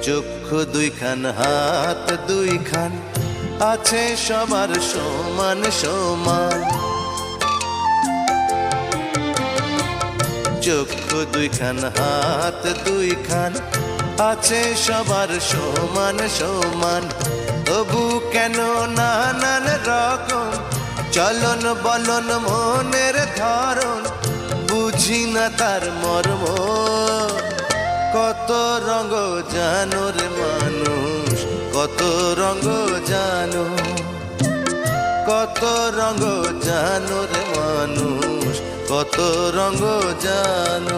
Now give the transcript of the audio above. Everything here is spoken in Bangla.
চক্ষু দুইখান, হাত দুইখান, আছে সবার সমান সমান। চক্ষু দুইখান, হাত দুইখান, আছে সবার সমান সমান। তবু কেন নানান রকম চলন বলন মনের ধরন, বুঝি না তার মর্ম। কত রঙ জানো রে মানুষ, কত রঙ জানো, কত রঙ জানো রে মানুষ, কত রঙ জানো।